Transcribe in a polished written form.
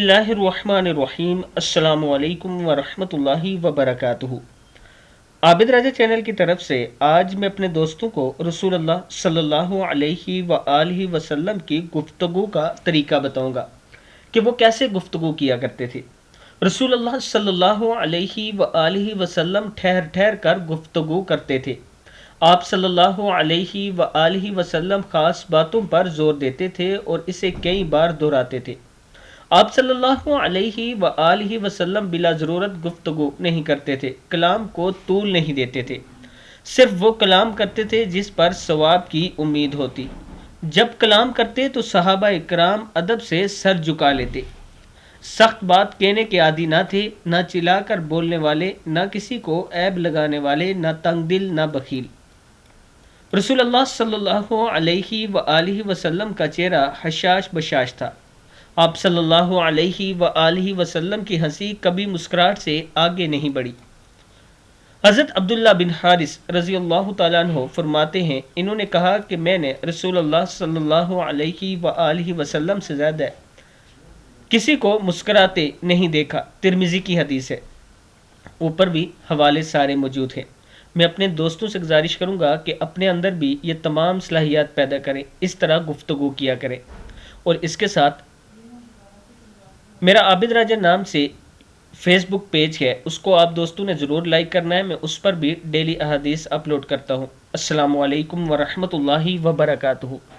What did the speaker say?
बिस्मिल्लाहिर्रहमानिर्रहीम। अस्सलामु अलैकुम वरहमतुल्लाहि वबरकातुहू। आबिद राजा चैनल की तरफ से आज मैं अपने दोस्तों को रसूलुल्लाह सल्लल्लाहु अलैहि वआलिहि वसल्लम की गुफ्तगू का तरीका बताऊंगा कि वो कैसे गुफ्तगू किया करते थे। रसूलुल्लाह सल्लल्लाहु अलैहि वआलिहि वसल्लम ठहर ठहर कर गुफ्तगू करते थे। आप सल्लल्लाहु अलैहि वआलिहि वसल्लम खास बातों पर जोर देते थे और इसे कई बार दोहराते थे। आप सल्लल्लाहु अलैहि वआलिहि वसल्लम बिला ज़रूरत गुफ्तगू नहीं करते थे, कलाम को तूल नहीं देते थे। सिर्फ वो कलाम करते थे जिस पर सवाब की उम्मीद होती। जब कलाम करते तो सहाबा इकराम अदब से सर झुका लेते। सख्त बात कहने के आदी ना थे, ना चिल्लाकर बोलने वाले, ना किसी को ऐब लगाने वाले, ना तंग दिल, ना बखील। रसूलुल्लाह सल्लल्लाहु अलैहि वआलिहि वसल्लम का चेहरा हशाश बशाश था। आप सल्लल्लाहु अलैहि वआलिहि वसल्लम की हंसी कभी मुस्कुराहट से आगे नहीं बढ़ी। हज़रत अब्दुल्ला बिन हारिस रज़ी अल्लाह तआला अन्हु फरमाते हैं, इन्होंने कहा कि मैंने रसूलुल्लाह सल्लल्लाहु अलैहि वआलिहि वसल्लम से ज़्यादा किसी को मुस्कुराते नहीं देखा। तिरमिज़ी की हदीस है। ऊपर भी हवाले सारे मौजूद हैं। मैं अपने दोस्तों से गुजारिश करूँगा कि अपने अंदर भी ये तमाम सलाहियत पैदा करें, इस तरह गुफ्तगू किया करें। और इसके साथ मेरा आबिद राजा नाम से फेसबुक पेज है, उसको आप दोस्तों ने ज़रूर लाइक करना है। मैं उस पर भी डेली अहादीस अपलोड करता हूँ। अस्सलामु अलैकुम वरहमतुल्लाहि वबरकातुहू।